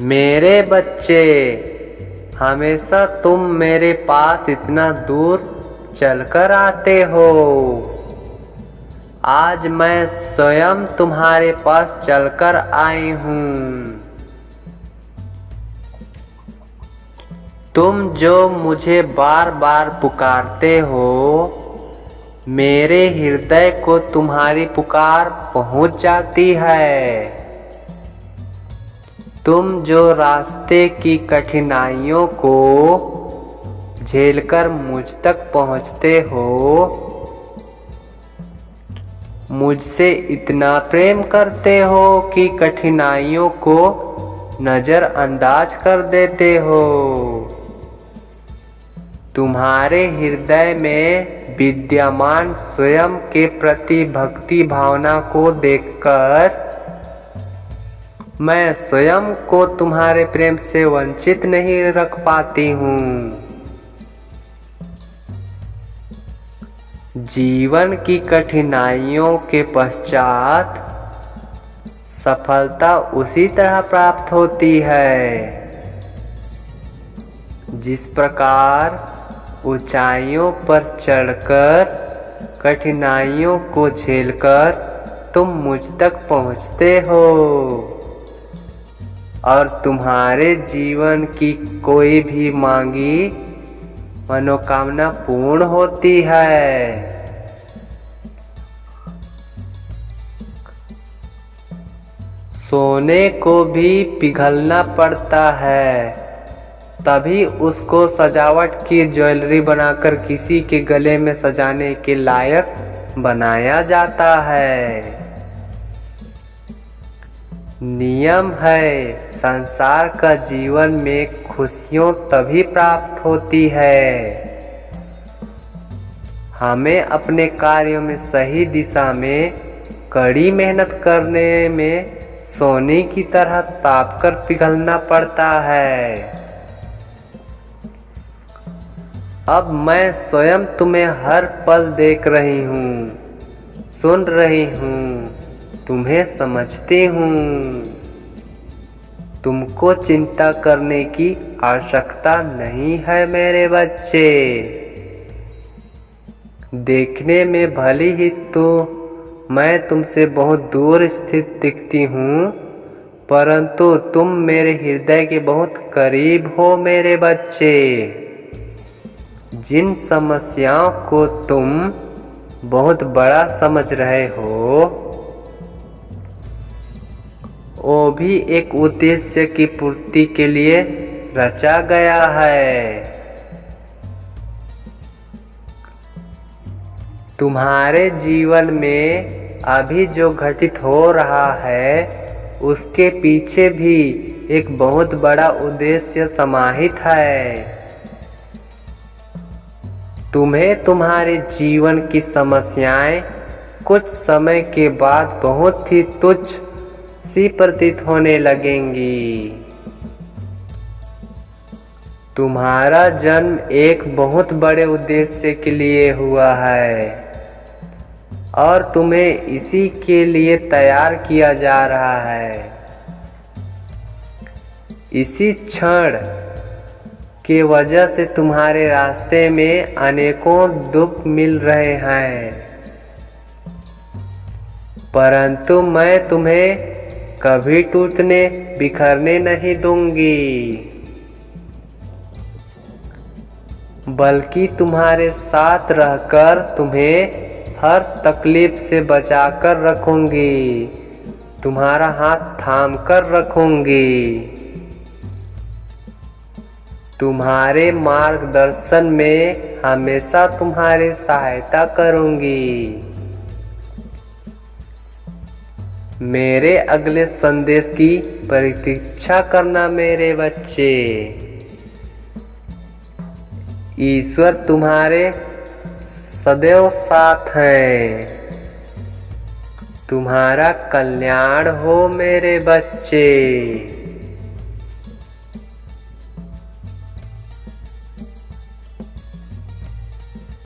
मेरे बच्चे, हमेशा तुम मेरे पास इतना दूर चलकर आते हो। आज मैं स्वयं तुम्हारे पास चलकर आई हूँ। तुम जो मुझे बार बार पुकारते हो, मेरे हृदय को तुम्हारी पुकार पहुँच जाती है। तुम जो रास्ते की कठिनाइयों को झेलकर मुझ तक पहुँचते हो, मुझसे इतना प्रेम करते हो कि कठिनाइयों को नज़रअंदाज कर देते हो। तुम्हारे हृदय में विद्यमान स्वयं के प्रति भक्ति भावना को देखकर मैं स्वयं को तुम्हारे प्रेम से वंचित नहीं रख पाती हूँ। जीवन की कठिनाइयों के पश्चात सफलता उसी तरह प्राप्त होती है जिस प्रकार ऊंचाइयों पर चढ़कर कठिनाइयों को झेलकर तुम मुझ तक पहुँचते हो और तुम्हारे जीवन की कोई भी मांगी मनोकामना पूर्ण होती है। सोने को भी पिघलना पड़ता है, तभी उसको सजावट की ज्वेलरी बनाकर किसी के गले में सजाने के लायक बनाया जाता है। नियम है, संसार का जीवन में खुशियों तभी प्राप्त होती है। हमें अपने कार्यों में सही दिशा में कड़ी मेहनत करने में सोने की तरह तापकर पिघलना पड़ता है। अब मैं स्वयं तुम्हें हर पल देख रही हूँ, सुन रही हूँ, तुम्हें समझती हूँ। तुमको चिंता करने की आवश्यकता नहीं है मेरे बच्चे। देखने में भले ही तो मैं तुमसे बहुत दूर स्थित दिखती हूँ, परंतु तुम मेरे हृदय के बहुत करीब हो मेरे बच्चे। जिन समस्याओं को तुम बहुत बड़ा समझ रहे हो, वो भी एक उद्देश्य की पूर्ति के लिए रचा गया है। तुम्हारे जीवन में अभी जो घटित हो रहा है, उसके पीछे भी एक बहुत बड़ा उद्देश्य समाहित है। तुम्हें तुम्हारे जीवन की समस्याएं कुछ समय के बाद बहुत ही तुच्छ सी प्रतीत होने लगेंगी। तुम्हारा जन्म एक बहुत बड़े उद्देश्य के लिए हुआ है और तुम्हें इसी के लिए तैयार किया जा रहा है। इसी क्षण के वजह से तुम्हारे रास्ते में अनेकों दुख मिल रहे हैं, परंतु मैं तुम्हें कभी टूटने बिखरने नहीं दूंगी, बल्कि तुम्हारे साथ रहकर तुम्हें हर तकलीफ से बचाकर रखूंगी, तुम्हारा हाथ थाम कर रखूंगी। तुम्हारे मार्गदर्शन में हमेशा तुम्हारी सहायता करूंगी। मेरे अगले संदेश की प्रतीक्षा करना मेरे बच्चे। ईश्वर तुम्हारे सदैव साथ हैं। तुम्हारा कल्याण हो मेरे बच्चे।